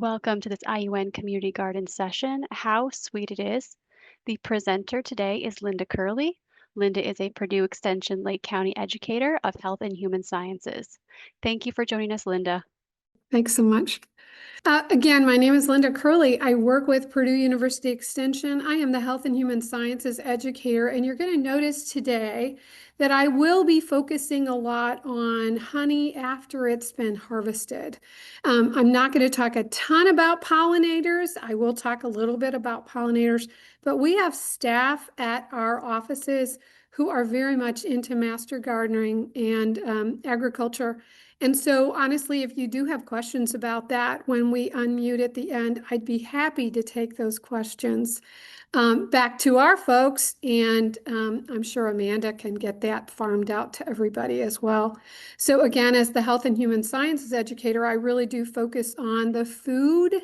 Welcome to this IUN Community Garden session. How sweet it is. The presenter today is Linda Curley. Linda is a Purdue Extension Lake County Educator of Health and Human Sciences. Thank you for joining us, Linda. Thanks so much. Again, my name is Linda Curley. I work with Purdue University Extension. I am the Health and Human Sciences Educator, and you're going to notice today that I will be focusing a lot on honey after it's been harvested. I'm not going to talk a ton about pollinators. I will talk a little bit about pollinators, but we have staff at our offices who are very much into master gardening and agriculture. And so honestly, if you do have questions about that, when we unmute at the end, I'd be happy to take those questions back to our folks. And I'm sure Amanda can get that farmed out to everybody as well. So again, as the Health and Human Sciences Educator, I really do focus on the food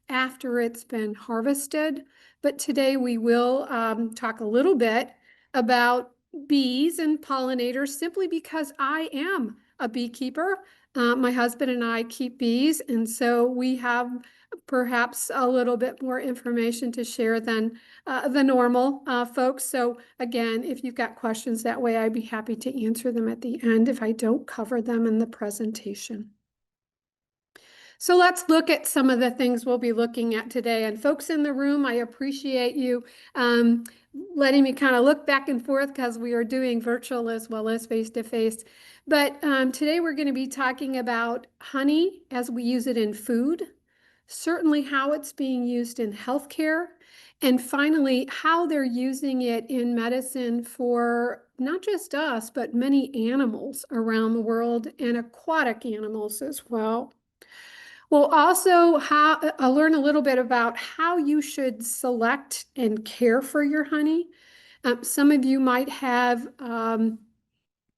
after it's been harvested. But today we will talk a little bit about bees and pollinators simply because I am a beekeeper. My husband and I keep bees, and so we have perhaps a little bit more information to share than the normal folks. So again, if you've got questions that way, I'd be happy to answer them at the end if I don't cover them in the presentation. So let's look at some of the things we'll be looking at today. And folks in the room, I appreciate you letting me kind of look back and forth because we are doing virtual as well as face-to-face. But today we're going to be talking about honey as we use it in food, certainly how it's being used in healthcare, and finally, how they're using it in medicine for not just us, but many animals around the world and aquatic animals as well. We'll also learn a little bit about how you should select and care for your honey. Some of you might have,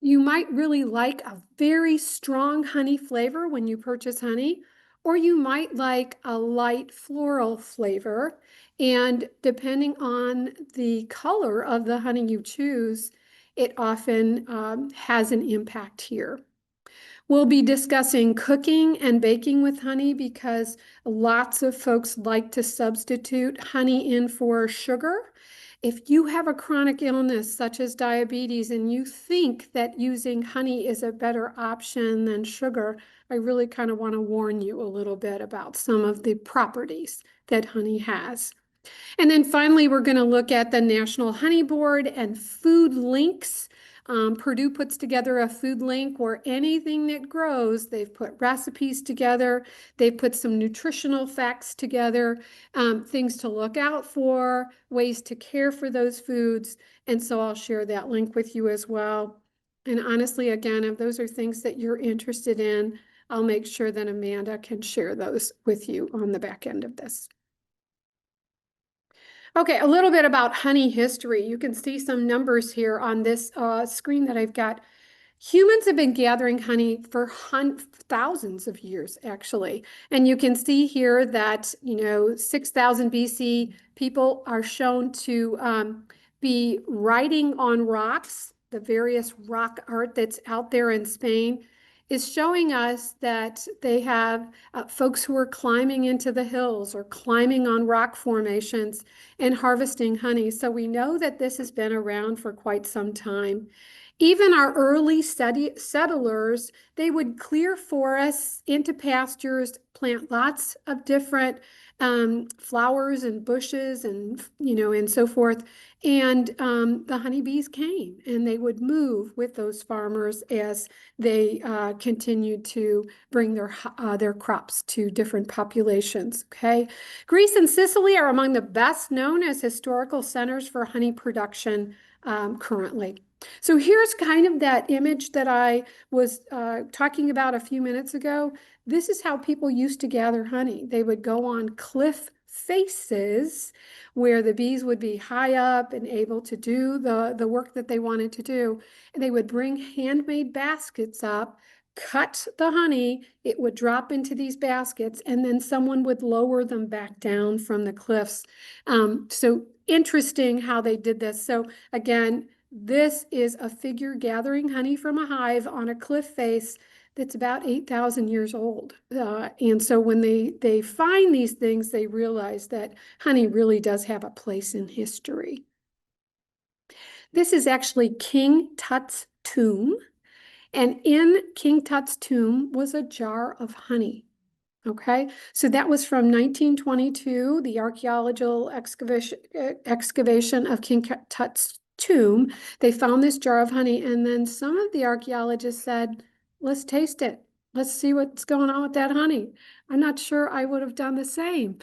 you might really like a very strong honey flavor when you purchase honey, or you might like a light floral flavor. And depending on the color of the honey you choose, it often has an impact here. We'll be discussing cooking and baking with honey because lots of folks like to substitute honey in for sugar. If you have a chronic illness such as diabetes and you think that using honey is a better option than sugar, I really kind of want to warn you a little bit about some of the properties that honey has. And then finally, we're going to look at the National Honey Board and food links. Purdue puts together a food link where anything that grows, they've put recipes together, they've put some nutritional facts together, things to look out for, ways to care for those foods. And so I'll share that link with you as well. And honestly, again, if those are things that you're interested in, I'll make sure that Amanda can share those with you on the back end of this. Okay, a little bit about honey history. You can see some numbers here on this screen that I've got. Humans have been gathering honey for thousands of years, actually. And you can see here that, 6,000 BC, people are shown to be writing on rocks. The various rock art that's out there in Spain is showing us that they have folks who are climbing into the hills or climbing on rock formations and harvesting honey. So we know that this has been around for quite some time. Even our early settlers, they would clear forests into pastures, plant lots of different flowers and bushes and so forth. And the honeybees came and they would move with those farmers as they continued to bring their crops to different populations. Okay, Greece and Sicily are among the best known as historical centers for honey production currently. So here's kind of that image that I was talking about a few minutes ago. This is how people used to gather honey. They would go on cliff faces where the bees would be high up and able to do the work that they wanted to do. And they would bring handmade baskets up, cut the honey, it would drop into these baskets, and then someone would lower them back down from the cliffs. So interesting how they did this. So again, this is a figure gathering honey from a hive on a cliff face that's about 8,000 years old. And so when they find these things, they realize that honey really does have a place in history. This is actually King Tut's tomb. And in King Tut's tomb was a jar of honey. Okay, so that was from 1922, the archaeological excavation of King Tut's tomb. They found this jar of honey, and then some of the archaeologists said, let's taste it. Let's see what's going on with that honey. I'm not sure I would have done the same.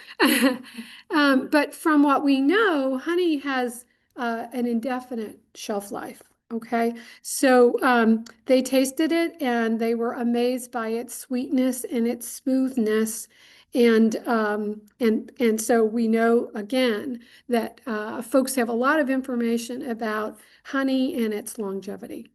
But from what we know, honey has an indefinite shelf life. Okay, so they tasted it and they were amazed by its sweetness and its smoothness. And so we know again that folks have a lot of information about honey and its longevity.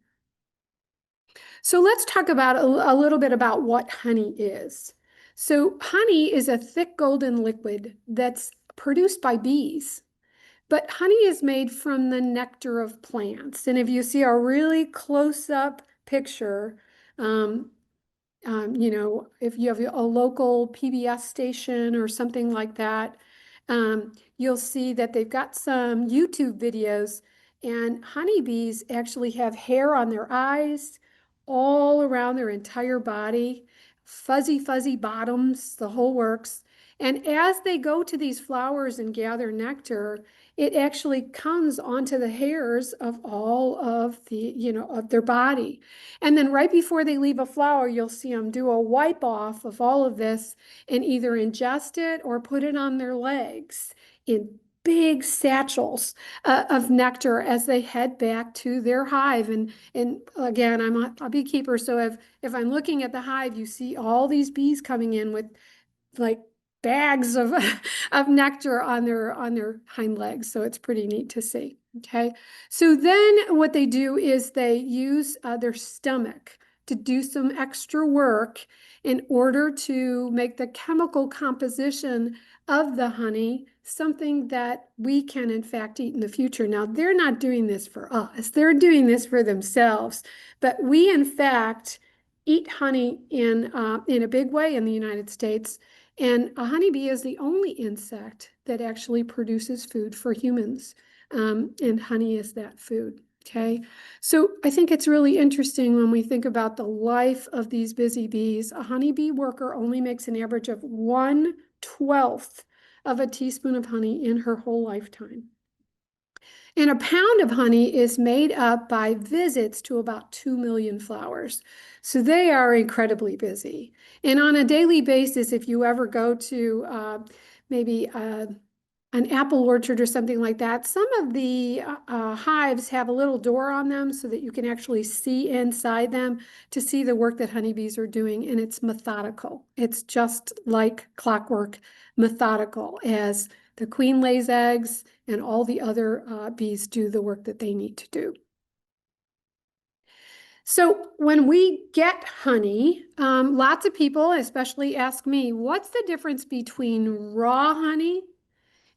So let's talk about a little bit about what honey is. So honey is a thick golden liquid that's produced by bees. But honey is made from the nectar of plants. And if you see a really close-up picture, um, if you have a local PBS station or something like that, you'll see that they've got some YouTube videos, and honeybees actually have hair on their eyes, all around their entire body, fuzzy, fuzzy bottoms, the whole works. And as they go to these flowers and gather nectar, it actually comes onto the hairs of all of of their body. And then right before they leave a flower, you'll see them do a wipe off of all of this and either ingest it or put it on their legs in big satchels of nectar as they head back to their hive. And again, I'm a beekeeper, so if I'm looking at the hive, you see all these bees coming in with like bags of of nectar on their hind legs. So it's pretty neat to see. Okay, so then what they do is they use their stomach to do some extra work in order to make the chemical composition of the honey something that we can in fact eat in the future. Now, they're not doing this for us, they're doing this for themselves, but we in fact eat honey in a big way in the United States. And a honeybee is the only insect that actually produces food for humans. And honey is that food. Okay. So I think it's really interesting when we think about the life of these busy bees. A honeybee worker only makes an average of 1/12 of a teaspoon of honey in her whole lifetime. And a pound of honey is made up by visits to about 2 million flowers. So they are incredibly busy. And on a daily basis, if you ever go to maybe an apple orchard or something like that, some of the hives have a little door on them so that you can actually see inside them to see the work that honeybees are doing. And it's methodical. It's just like clockwork, methodical, as the queen lays eggs and all the other bees do the work that they need to do. So when we get honey, lots of people especially ask me, what's the difference between raw honey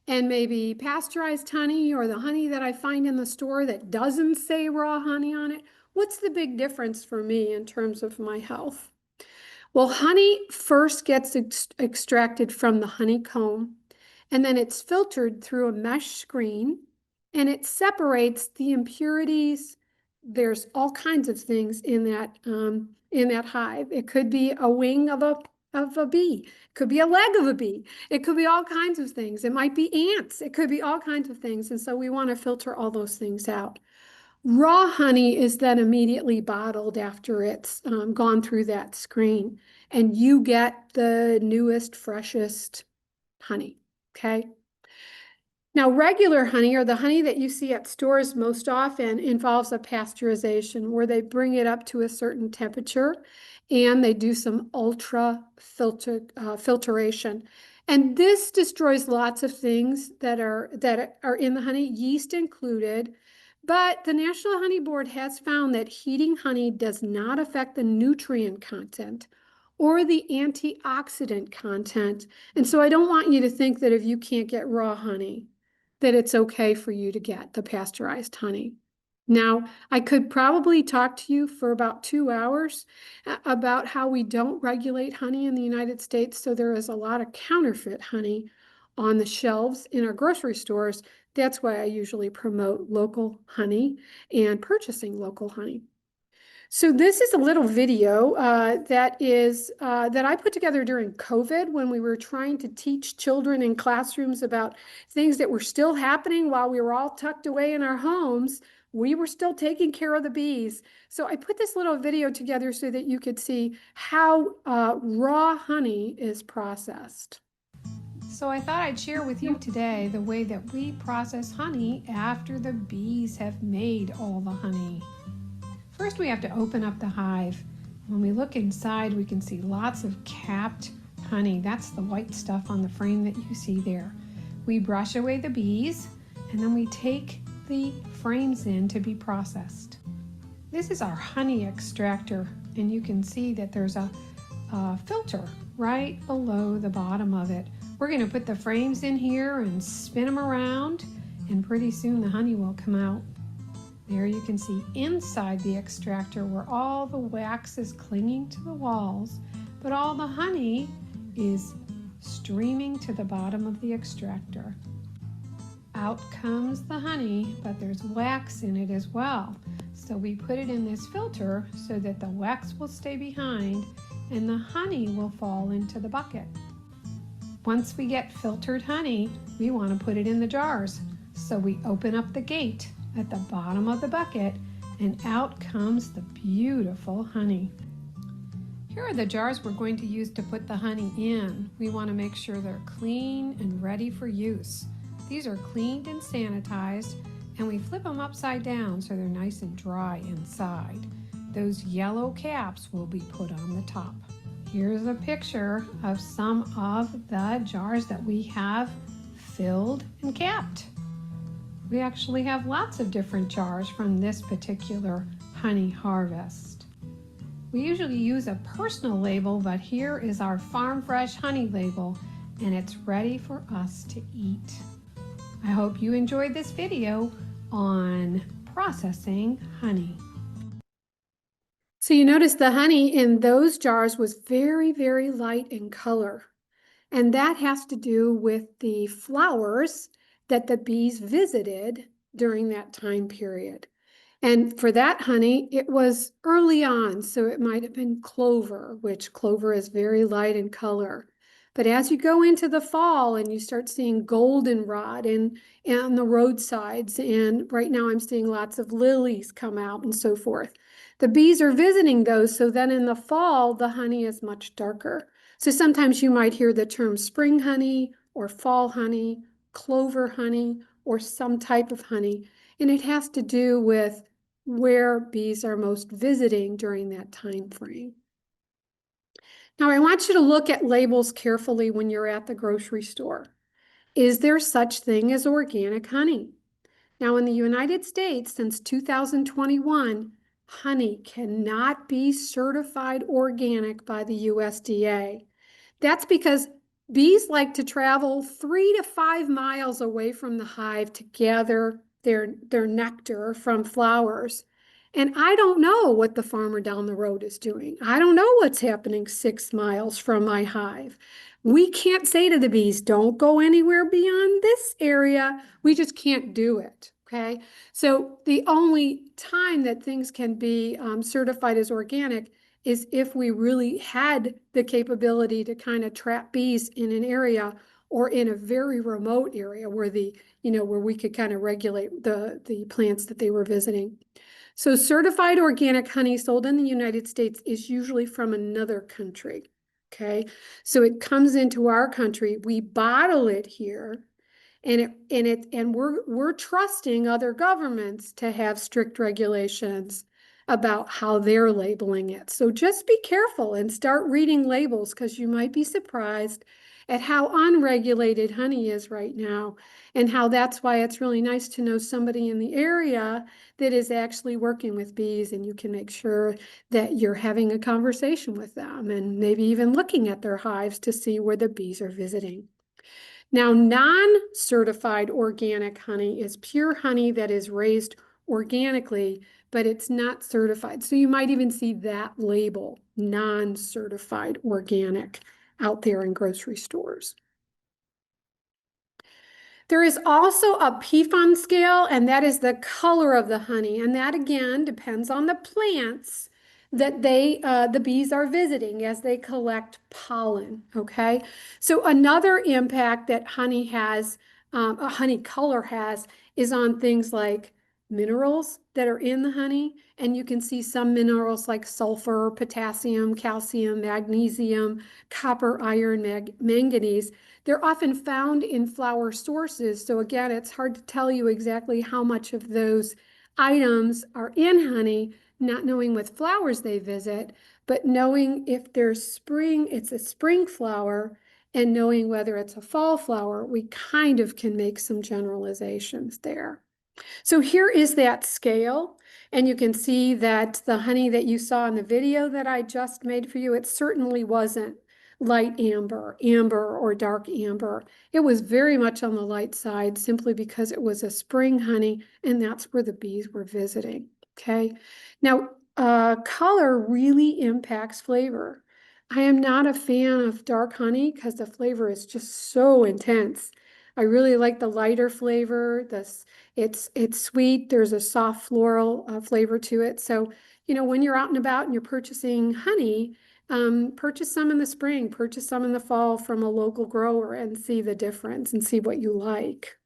and maybe pasteurized honey or the honey that I find in the store that doesn't say raw honey on it? What's the big difference for me in terms of my health? Well, honey first gets extracted from the honeycomb, and then it's filtered through a mesh screen, and it separates the impurities. There's all kinds of things in that hive. It could be a wing of a bee. It could be a leg of a bee. It could be all kinds of things. It might be ants. It could be all kinds of things. And so we want to filter all those things out. Raw honey is then immediately bottled after it's gone through that screen, and you get the newest, freshest honey. Okay. Now, regular honey, or the honey that you see at stores most often, involves a pasteurization where they bring it up to a certain temperature and they do some filtration. And this destroys lots of things that are in the honey, yeast included. But the National Honey Board has found that heating honey does not affect the nutrient content or the antioxidant content. And so I don't want you to think that if you can't get raw honey, that it's okay for you to get the pasteurized honey. Now, I could probably talk to you for about 2 hours about how we don't regulate honey in the United States. So there is a lot of counterfeit honey on the shelves in our grocery stores. That's why I usually promote local honey and purchasing local honey. So this is a little video that I put together during COVID when we were trying to teach children in classrooms about things that were still happening while we were all tucked away in our homes. We were still taking care of the bees. So I put this little video together so that you could see how raw honey is processed. So I thought I'd share with you today the way that we process honey after the bees have made all the honey. First, we have to open up the hive. When we look inside, we can see lots of capped honey. That's the white stuff on the frame that you see there. We brush away the bees, and then we take the frames in to be processed. This is our honey extractor, and you can see that there's a filter right below the bottom of it. We're going to put the frames in here and spin them around, and pretty soon the honey will come out. There you can see inside the extractor where all the wax is clinging to the walls, but all the honey is streaming to the bottom of the extractor. Out comes the honey, but there's wax in it as well. So we put it in this filter so that the wax will stay behind and the honey will fall into the bucket. Once we get filtered honey, we want to put it in the jars. So we open up the gate at the bottom of the bucket, and out comes the beautiful honey. Here are the jars we're going to use to put the honey in. We want to make sure they're clean and ready for use. These are cleaned and sanitized, and we flip them upside down so they're nice and dry inside. Those yellow caps will be put on the top. Here's a picture of some of the jars that we have filled and capped. We actually have lots of different jars from this particular honey harvest. We usually use a personal label, but here is our Farm Fresh honey label, and it's ready for us to eat. I hope you enjoyed this video on processing honey. So you notice the honey in those jars was very, very light in color. And that has to do with the flowers that the bees visited during that time period. And for that honey, it was early on, so it might have been clover, which clover is very light in color. But as you go into the fall and you start seeing goldenrod and on the roadsides, and right now I'm seeing lots of lilies come out and so forth. The bees are visiting those, so then in the fall, the honey is much darker. So sometimes you might hear the term spring honey or fall honey, clover honey, or some type of honey. And it has to do with where bees are most visiting during that time frame. Now, I want you to look at labels carefully when you're at the grocery store. Is there such thing as organic honey? Now, in the United States, since 2021, honey cannot be certified organic by the USDA. That's because bees like to travel 3 to 5 miles away from the hive to gather their nectar from flowers. And I don't know what the farmer down the road is doing. I don't know what's happening 6 miles from my hive. We can't say to the bees, don't go anywhere beyond this area. We just can't do it. Okay. So the only time that things can be certified as organic is if we really had the capability to kind of trap bees in an area or in a very remote area where where we could kind of regulate the plants that they were visiting. So certified organic honey sold in the United States is usually from another country. Okay, so it comes into our country, we bottle it here, and we're trusting other governments to have strict regulations about how they're labeling it. So just be careful and start reading labels, because you might be surprised at how unregulated honey is right now, and how that's why it's really nice to know somebody in the area that is actually working with bees, and you can make sure that you're having a conversation with them and maybe even looking at their hives to see where the bees are visiting. Now, non-certified organic honey is pure honey that is raised organically, but it's not certified. So you might even see that label, non-certified organic, out there in grocery stores. There is also a PFON scale, and that is the color of the honey. And that, again, depends on the plants that the bees are visiting as they collect pollen, okay? So another impact that honey has, a honey color has, is on things like minerals that are in the honey. And you can see some minerals like sulfur, potassium, calcium, magnesium, copper, iron, manganese. They're often found in flower sources. So again, it's hard to tell you exactly how much of those items are in honey, not knowing what flowers they visit, but knowing if there's spring, it's a spring flower, and knowing whether it's a fall flower, we kind of can make some generalizations there. So here is that scale, and you can see that the honey that you saw in the video that I just made for you, it certainly wasn't light amber, or dark amber. It was very much on the light side simply because it was a spring honey, and that's where the bees were visiting, okay? Now, color really impacts flavor. I am not a fan of dark honey because the flavor is just so intense. I really like the lighter flavor. It's sweet. There's a soft floral flavor to it. So, when you're out and about and you're purchasing honey, purchase some in the spring, purchase some in the fall from a local grower and see the difference and see what you like.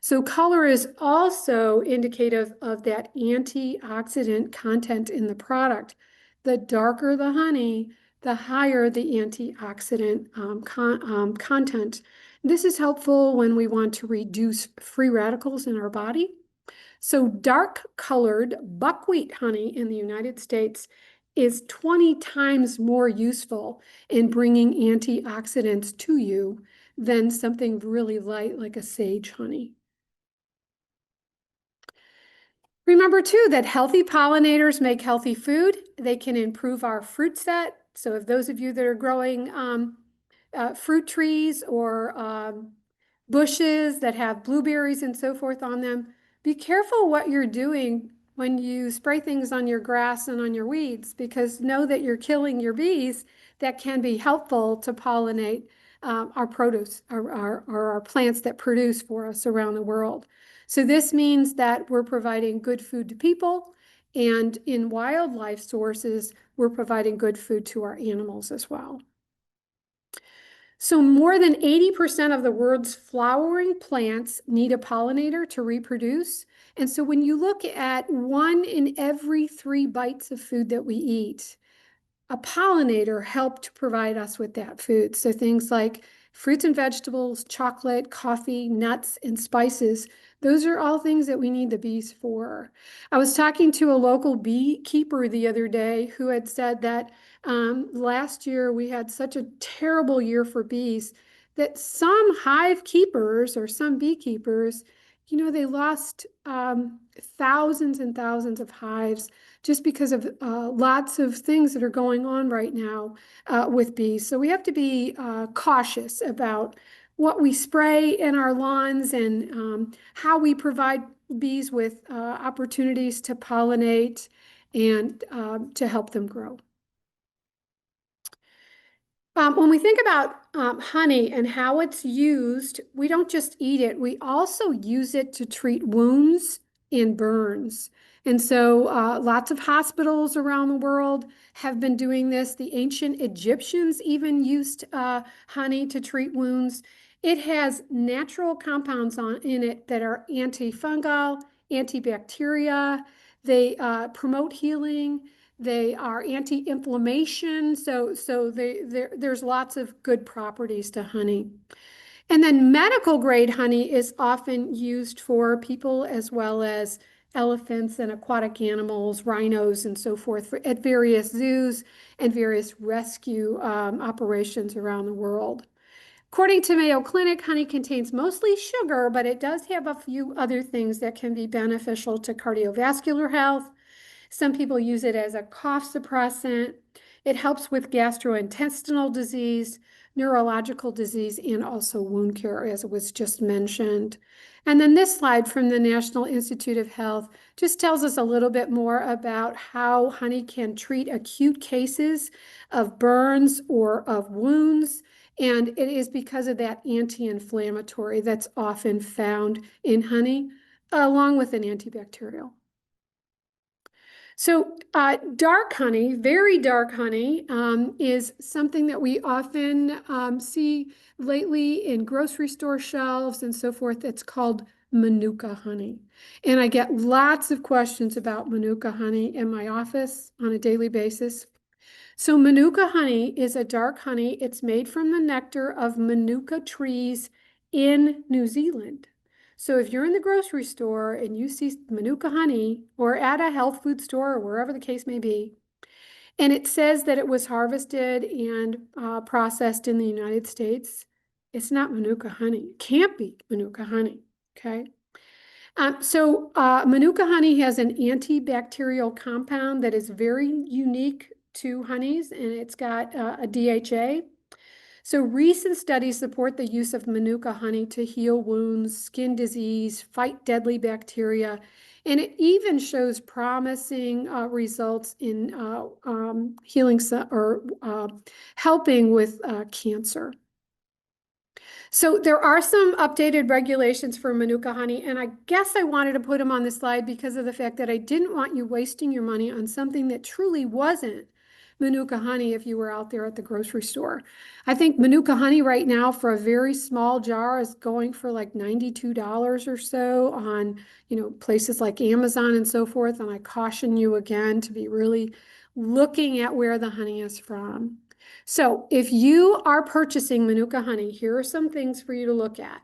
So color is also indicative of that antioxidant content in the product. The darker the honey, the higher the antioxidant content. This is helpful when we want to reduce free radicals in our body. So dark colored buckwheat honey in the United States is 20 times more useful in bringing antioxidants to you than something really light like a sage honey. Remember too that healthy pollinators make healthy food. They can improve our fruit set. So if those of you that are growing fruit trees or bushes that have blueberries and so forth on them, be careful what you're doing when you spray things on your grass and on your weeds, because know that you're killing your bees that can be helpful to pollinate our produce, or our plants that produce for us around the world. So this means that we're providing good food to people, and in wildlife sources, we're providing good food to our animals as well. So more than 80% of the world's flowering plants need a pollinator to reproduce. And so when you look at 1 in every 3 bites of food that we eat, a pollinator helped to provide us with that food. So things like fruits and vegetables, chocolate, coffee, nuts, and spices, those are all things that we need the bees for. I was talking to a local beekeeper the other day who had said that last year we had such a terrible year for bees that some hive keepers or some beekeepers, they lost thousands and thousands of hives just because of lots of things that are going on right now with bees. So we have to be cautious about what we spray in our lawns and how we provide bees with opportunities to pollinate and to help them grow. When we think about honey and how it's used, we don't just eat it, we also use it to treat wounds and burns. And so lots of hospitals around the world have been doing this. The ancient Egyptians even used honey to treat wounds. It has natural compounds in it that are antifungal, antibacteria. They promote healing. They are anti-inflammation, so there's lots of good properties to honey. And then medical grade honey is often used for people as well as elephants and aquatic animals, rhinos and so forth at various zoos and various rescue operations around the world. According to Mayo Clinic, honey contains mostly sugar, but it does have a few other things that can be beneficial to cardiovascular health. Some people use it as a cough suppressant. It helps with gastrointestinal disease, neurological disease, and also wound care, as was just mentioned. And then this slide from the National Institute of Health just tells us a little bit more about how honey can treat acute cases of burns or of wounds. And it is because of that anti-inflammatory that's often found in honey, along with an antibacterial. So dark honey, very dark honey, is something that we often see lately in grocery store shelves and so forth. It's called Manuka honey. And I get lots of questions about Manuka honey in my office on a daily basis. So Manuka honey is a dark honey. It's made from the nectar of Manuka trees in New Zealand. So if you're in the grocery store and you see Manuka honey, or at a health food store or wherever the case may be, and it says that it was harvested and processed in the United States, it's not Manuka honey. It can't be Manuka honey, okay? Manuka honey has an antibacterial compound that is very unique to honeys, and it's got a DHA. So recent studies support the use of Manuka honey to heal wounds, skin disease, fight deadly bacteria, and it even shows promising results in healing or helping with cancer. So there are some updated regulations for Manuka honey, and I guess I wanted to put them on the slide because of the fact that I didn't want you wasting your money on something that truly wasn't Manuka honey if you were out there at the grocery store. I think Manuka honey right now for a very small jar is going for like $92 or so on, places like Amazon and so forth. And I caution you again to be really looking at where the honey is from. So if you are purchasing Manuka honey, here are some things for you to look at.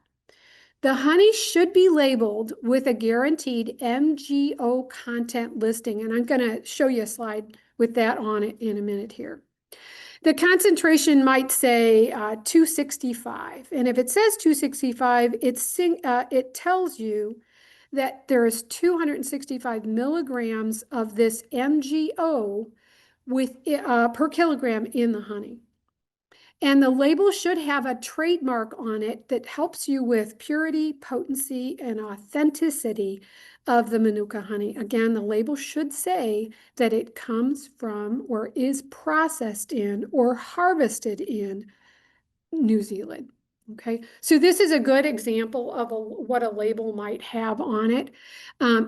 The honey should be labeled with a guaranteed MGO content listing, and I'm going to show you a slide with that on it in a minute here. The concentration might say 265, and if it says 265, it tells you that there is 265 milligrams of this MGO per kilogram in the honey. And the label should have a trademark on it that helps you with purity, potency, and authenticity of the Manuka honey. Again, the label should say that it comes from or is processed in or harvested in New Zealand. Okay, so this is a good example of what a label might have on it.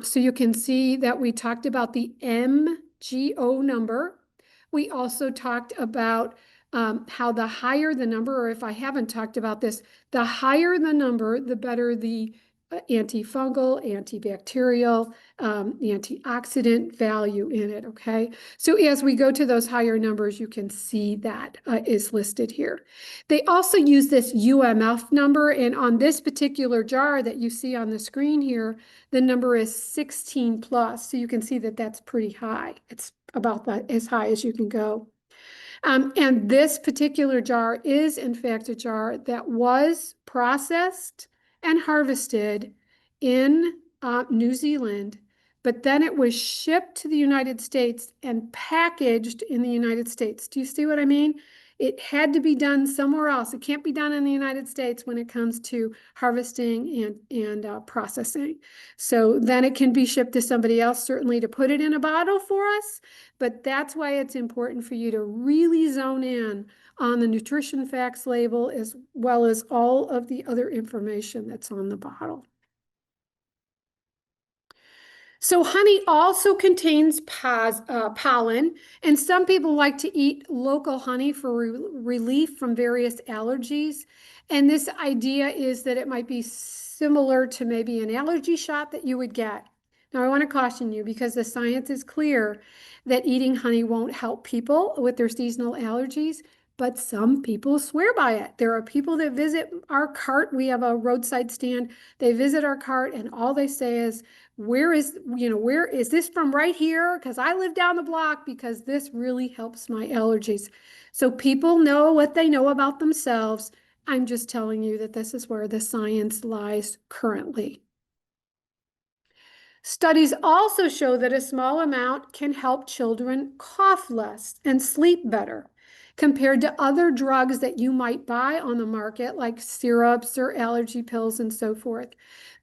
So you can see that we talked about the MGO number. We also talked about how the higher the number, or if I haven't talked about this, the higher the number, the better the antifungal, antibacterial, antioxidant value in it, okay? So as we go to those higher numbers, you can see that is listed here. They also use this UMF number, and on this particular jar that you see on the screen here, the number is 16 plus, so you can see that that's pretty high. It's about as high as you can go. And this particular jar is, in fact, a jar that was processed and harvested in New Zealand, but then it was shipped to the United States and packaged in the United States. Do you see what I mean? It had to be done somewhere else. It can't be done in the United States when it comes to harvesting and processing. So then it can be shipped to somebody else, certainly to put it in a bottle for us. But that's why it's important for you to really zone in on the nutrition facts label as well as all of the other information that's on the bottle. So honey also contains pollen, and some people like to eat local honey for relief from various allergies. And this idea is that it might be similar to maybe an allergy shot that you would get. Now, I want to caution you because the science is clear that eating honey won't help people with their seasonal allergies, but some people swear by it. There are people that visit our cart. We have a roadside stand. They visit our cart and all they say is, where is this from right here? Because I live down the block because this really helps my allergies. So people know what they know about themselves. I'm just telling you that this is where the science lies currently. Studies also show that a small amount can help children cough less and sleep better compared to other drugs that you might buy on the market, like syrups or allergy pills and so forth.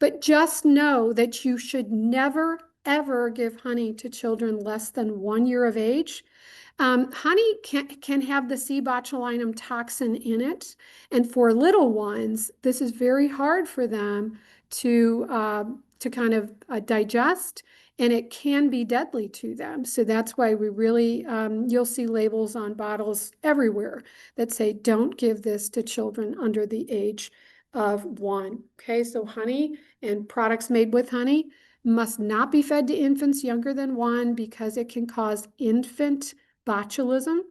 But just know that you should never, ever give honey to children less than 1 year of age. Honey can have the C botulinum toxin in it. And for little ones, this is very hard for them to kind of digest, and it can be deadly to them. So that's why we really, you'll see labels on bottles everywhere that say, don't give this to children under the age of 1. Okay, so honey and products made with honey must not be fed to infants younger than 1 because it can cause infant botulism.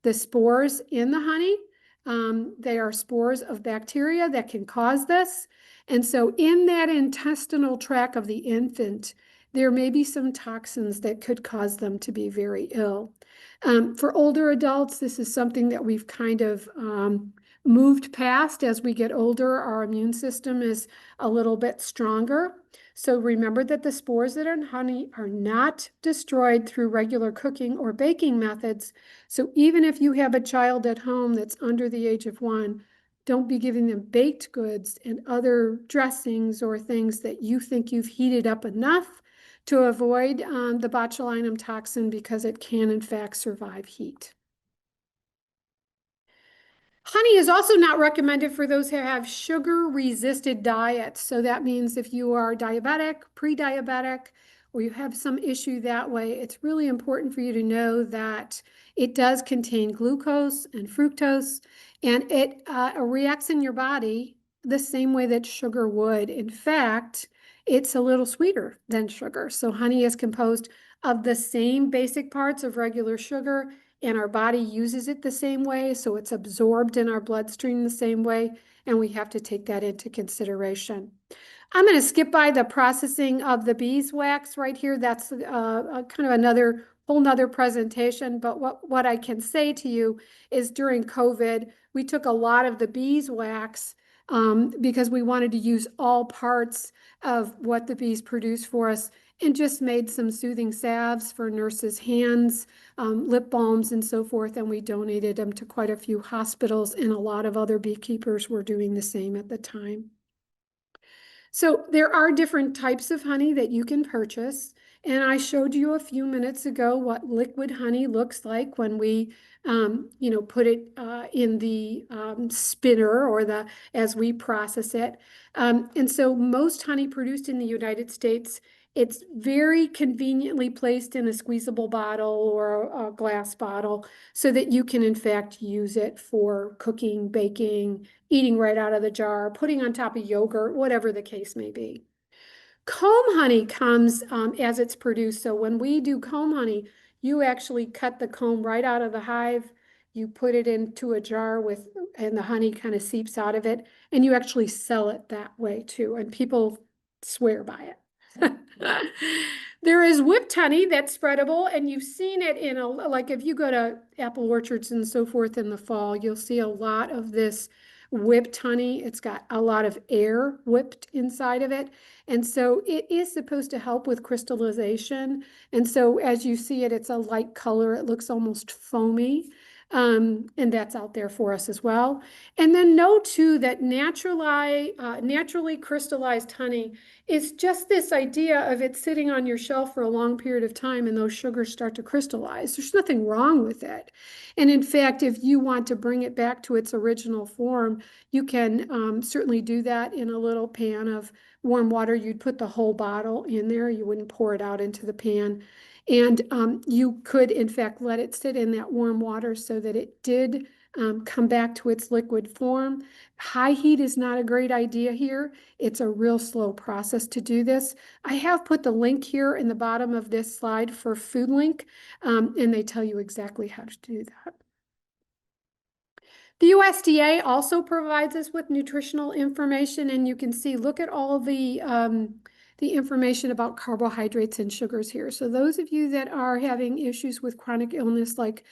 The spores in the honey, they are spores of bacteria that can cause this. And so in that intestinal tract of the infant, there may be some toxins that could cause them to be very ill. For older adults, this is something that we've kind of moved past. As we get older, our immune system is a little bit stronger. So remember that the spores that are in honey are not destroyed through regular cooking or baking methods. So even if you have a child at home that's under the age of 1, don't be giving them baked goods and other dressings or things that you think you've heated up enough to avoid the botulinum toxin, because it can in fact survive heat. Honey is also not recommended for those who have sugar-resistant diets. So that means if you are diabetic, pre-diabetic, or you have some issue that way, it's really important for you to know that it does contain glucose and fructose, and it reacts in your body the same way that sugar would. In fact, it's a little sweeter than sugar. So honey is composed of the same basic parts of regular sugar, and our body uses it the same way, so it's absorbed in our bloodstream the same way, and we have to take that into consideration. I'm going to skip by the processing of the beeswax right here. That's kind of another whole nother presentation, but what I can say to you is during COVID, we took a lot of the beeswax because we wanted to use all parts of what the bees produce for us, and just made some soothing salves for nurses' hands, lip balms and so forth, and we donated them to quite a few hospitals, and a lot of other beekeepers were doing the same at the time. So there are different types of honey that you can purchase, and I showed you a few minutes ago what liquid honey looks like when we put it in the spinner, or as we process it. And so most honey produced in the United States, it's very conveniently placed in a squeezable bottle or a glass bottle so that you can in fact use it for cooking, baking, eating right out of the jar, putting on top of yogurt, whatever the case may be. Comb honey comes as it's produced. So when we do comb honey, you actually cut the comb right out of the hive, you put it into a jar and the honey kind of seeps out of it, and you actually sell it that way too, and people swear by it. There is whipped honey that's spreadable, and you've seen it like if you go to apple orchards and so forth in the fall, you'll see a lot of this whipped honey. It's got a lot of air whipped inside of it. And so it is supposed to help with crystallization. And so as you see it, it's a light color. It looks almost foamy. And that's out there for us as well. And then know too that naturally crystallized honey is just this idea of it sitting on your shelf for a long period of time and those sugars start to crystallize. There's nothing wrong with it. And in fact, if you want to bring it back to its original form, you can certainly do that in a little pan of warm water. You'd put the whole bottle in there. You wouldn't pour it out into the pan. And you could, in fact, let it sit in that warm water so that it did come back to its liquid form. High heat is not a great idea here. It's a real slow process to do this. I have put the link here in the bottom of this slide for Food Link, and they tell you exactly how to do that. The USDA also provides us with nutritional information, and you can see, look at all the the information about carbohydrates and sugars here. So those of you that are having issues with chronic illness like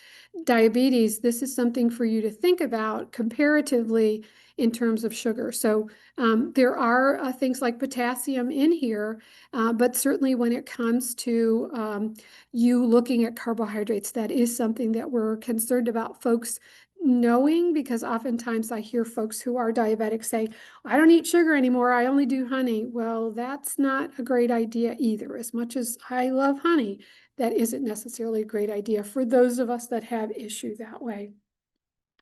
diabetes, this is something for you to think about comparatively in terms of sugar. So there are things like potassium in here, but certainly when it comes to you looking at carbohydrates, that is something that we're concerned about folks knowing, because oftentimes I hear folks who are diabetic say, I don't eat sugar anymore, I only do honey. Well, that's not a great idea either. As much as I love honey, that isn't necessarily a great idea for those of us that have issue that way.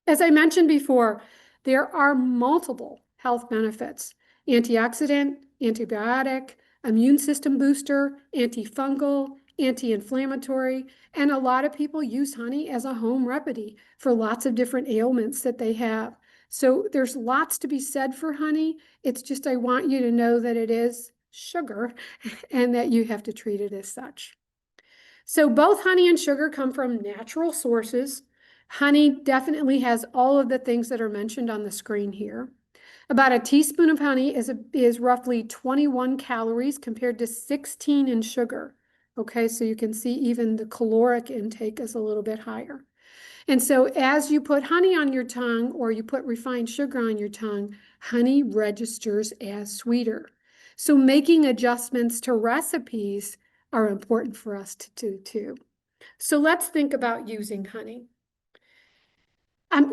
As I mentioned before, there are multiple health benefits: antioxidant, antibiotic, immune system booster, antifungal, anti-inflammatory, and a lot of people use honey as a home remedy for lots of different ailments that they have. So there's lots to be said for honey. It's just I want you to know that it is sugar and that you have to treat it as such. So both honey and sugar come from natural sources. Honey definitely has all of the things that are mentioned on the screen here. About a teaspoon of honey is roughly 21 calories compared to 16 in sugar. Okay, so you can see even the caloric intake is a little bit higher. And so as you put honey on your tongue or you put refined sugar on your tongue, honey registers as sweeter. So making adjustments to recipes are important for us to do too. So let's think about using honey.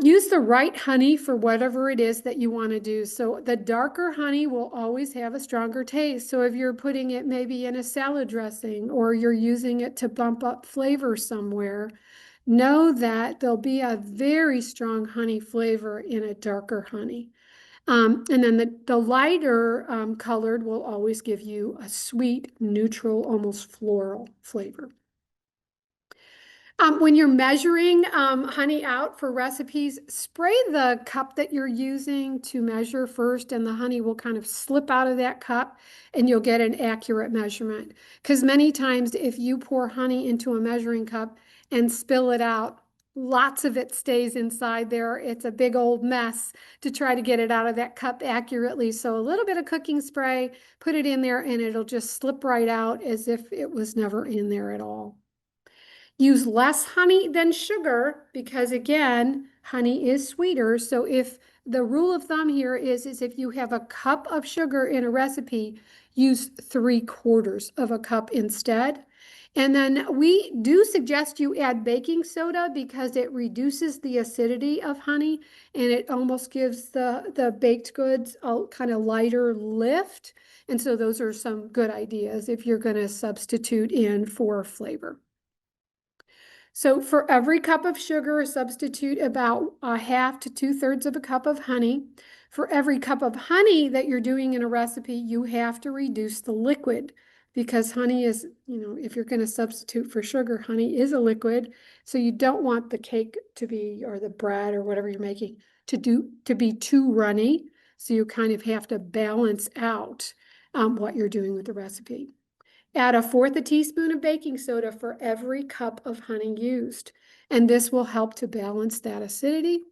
Use the right honey for whatever it is that you want to do. So the darker honey will always have a stronger taste. So if you're putting it maybe in a salad dressing or you're using it to bump up flavor somewhere, know that there'll be a very strong honey flavor in a darker honey. And then the lighter colored will always give you a sweet, neutral, almost floral flavor. When you're measuring honey out for recipes, spray the cup that you're using to measure first, and the honey will kind of slip out of that cup and you'll get an accurate measurement. Because many times if you pour honey into a measuring cup and spill it out, lots of it stays inside there. It's a big old mess to try to get it out of that cup accurately. So a little bit of cooking spray, put it in there, and it'll just slip right out as if it was never in there at all. Use less honey than sugar because, again, honey is sweeter. So if the rule of thumb here is if you have a cup of sugar in a recipe, use 3/4 of a cup instead. And then we do suggest you add baking soda because it reduces the acidity of honey and it almost gives the baked goods a kind of lighter lift. And so those are some good ideas if you're going to substitute in for flavor. So for every cup of sugar, substitute about 1/2 to 2/3 of a cup of honey. For every cup of honey that you're doing in a recipe, you have to reduce the liquid because honey is, if you're going to substitute for sugar, honey is a liquid. So you don't want the cake to be, or the bread or whatever you're making, to be too runny. So you kind of have to balance out what you're doing with the recipe. Add 1/4 teaspoon of baking soda for every cup of honey used, and this will help to balance that acidity.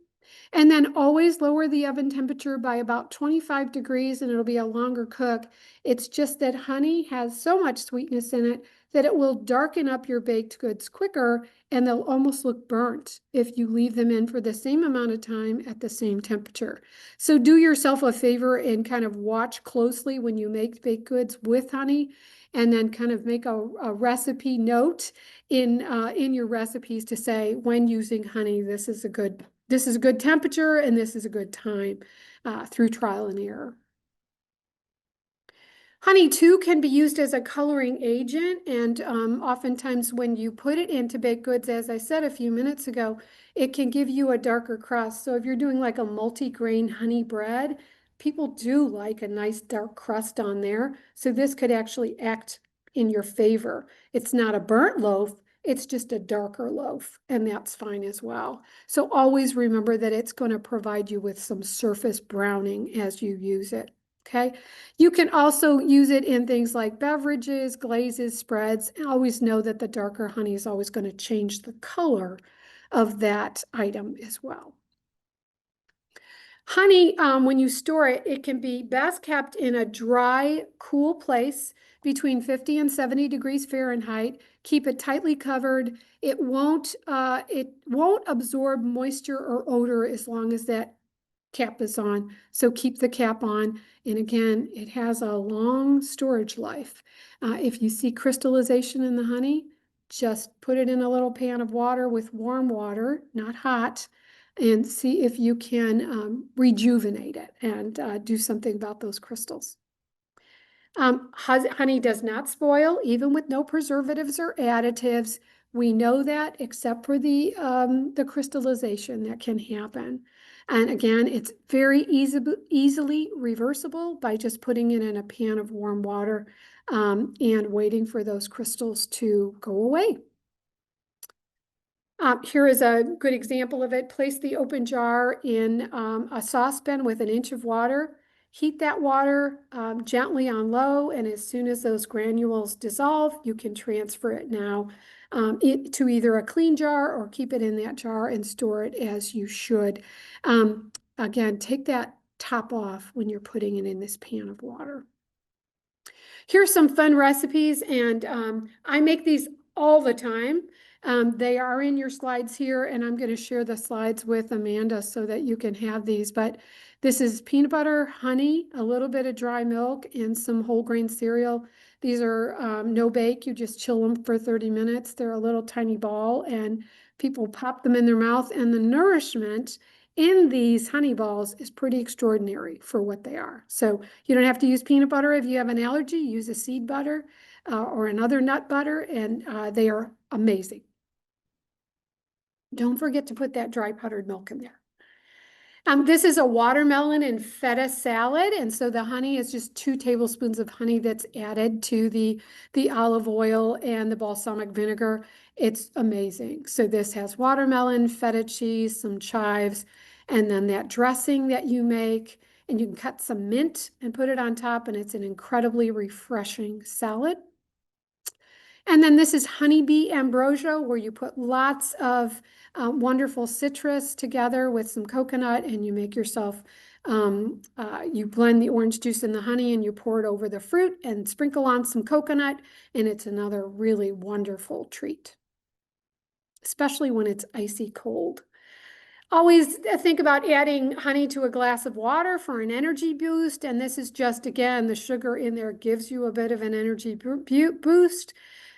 And then always lower the oven temperature by about 25 degrees and it'll be a longer cook. It's just that honey has so much sweetness in it that it will darken up your baked goods quicker and they'll almost look burnt if you leave them in for the same amount of time at the same temperature. So do yourself a favor and kind of watch closely when you make baked goods with honey, and then kind of make a recipe note in your recipes to say, when using honey, this is a good temperature and this is a good time through trial and error. Honey too can be used as a coloring agent, and oftentimes when you put it into baked goods, as I said a few minutes ago, it can give you a darker crust. So if you're doing like a multi-grain honey bread, people do like a nice dark crust on there. So this could actually act in your favor. It's not a burnt loaf, it's just a darker loaf, and that's fine as well. So always remember that it's going to provide you with some surface browning as you use it. Okay. You can also use it in things like beverages, glazes, spreads. And always know that the darker honey is always going to change the color of that item as well. Honey, when you store it, it can be best kept in a dry, cool place between 50 and 70 degrees Fahrenheit. Keep it tightly covered. It won't absorb moisture or odor as long as that cap is on. So keep the cap on. And again, it has a long storage life. If you see crystallization in the honey, just put it in a little pan of water with warm water, not hot, and see if you can rejuvenate it and do something about those crystals. Honey does not spoil, even with no preservatives or additives. We know that, except for the crystallization that can happen. And again, it's very easily reversible by just putting it in a pan of warm water and waiting for those crystals to go away. Here is a good example of it. Place the open jar in a saucepan with an inch of water. Heat that water gently on low, and as soon as those granules dissolve, you can transfer it now to either a clean jar or keep it in that jar and store it as you should. Again, take that top off when you're putting it in this pan of water. Here's some fun recipes, and I make these all the time. They are in your slides here, and I'm going to share the slides with Amanda so that you can have these. But this is peanut butter, honey, a little bit of dry milk, and some whole grain cereal. These are no bake. You just chill them for 30 minutes. They're a little tiny ball, and people pop them in their mouth, and the nourishment in these honey balls is pretty extraordinary for what they are. So you don't have to use peanut butter if you have an allergy. Use a seed butter or another nut butter, and they are amazing. Don't forget to put that dry powdered milk in there. This is a watermelon and feta salad, and so the honey is just 2 tablespoons of honey that's added to the olive oil and the balsamic vinegar. It's amazing. So this has watermelon, feta cheese, some chives, and then that dressing that you make, and you can cut some mint and put it on top, and it's an incredibly refreshing salad. And then this is honeybee ambrosia, where you put lots of wonderful citrus together with some coconut, and you make yourself, you blend the orange juice and the honey, and you pour it over the fruit and sprinkle on some coconut, and it's another really wonderful treat, especially when it's icy cold. Always think about adding honey to a glass of water for an energy boost, and this is just, again, the sugar in there gives you a bit of an energy boost.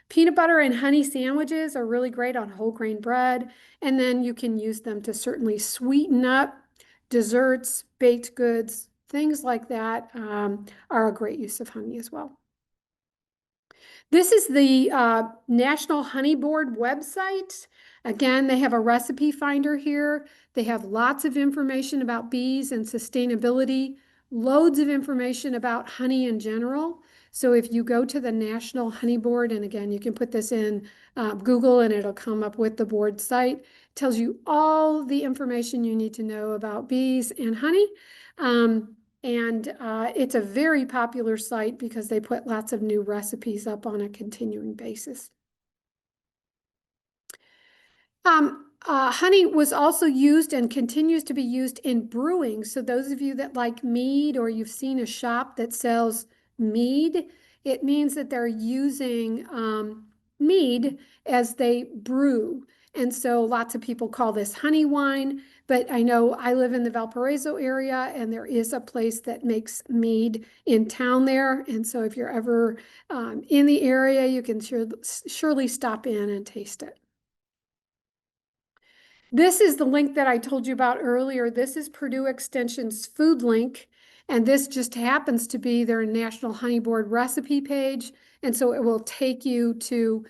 Peanut butter and honey sandwiches are really great on whole grain bread, and then you can use them to certainly sweeten up desserts, baked goods, things like that are a great use of honey as well. This is the National Honey Board website. Again, they have a recipe finder here. They have lots of information about bees and sustainability, loads of information about honey in general. So if you go to the National Honey Board, and again, you can put this in Google and it'll come up with the board site, it tells you all the information you need to know about bees and honey. It's a very popular site because they put lots of new recipes up on a continuing basis. Honey was also used and continues to be used in brewing. So those of you that like mead, or you've seen a shop that sells mead, it means that they're using mead as they brew. And so lots of people call this honey wine, but I know I live in the Valparaiso area, and there is a place that makes mead in town there. And so if you're ever in the area, you can surely stop in and taste it. This is the link that I told you about earlier. This is Purdue Extension's food link, and this just happens to be their National Honey Board recipe page. And so it will take you to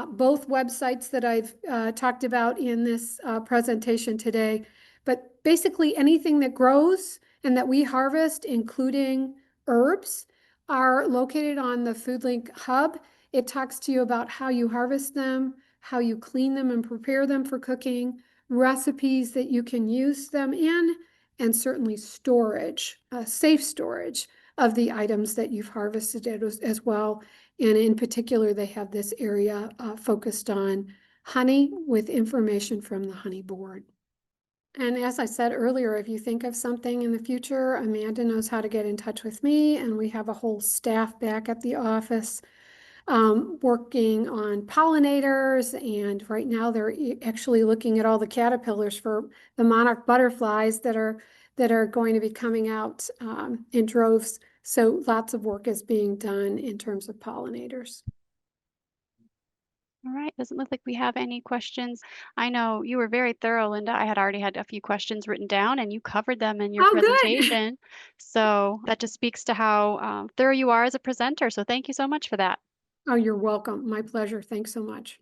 both websites that I've talked about in this presentation today. But basically anything that grows and that we harvest, including herbs, are located on the FoodLink hub. It talks to you about how you harvest them, how you clean them and prepare them for cooking, recipes that you can use them in, and certainly storage, safe storage of the items that you've harvested as well. And in particular, they have this area focused on honey with information from the Honey Board. And as I said earlier, if you think of something in the future, Amanda knows how to get in touch with me, and we have a whole staff back at the office working on pollinators. And right now they're actually looking at all the caterpillars for the monarch butterflies that are going to be coming out in droves. So lots of work is being done in terms of pollinators. All right, doesn't look like we have any questions. I know you were very thorough, Linda. I had already had a few questions written down and you covered them in your Oh, good. presentation. So that just speaks to how thorough you are as a presenter. So thank you so much for that. Oh, you're welcome. My pleasure. Thanks so much.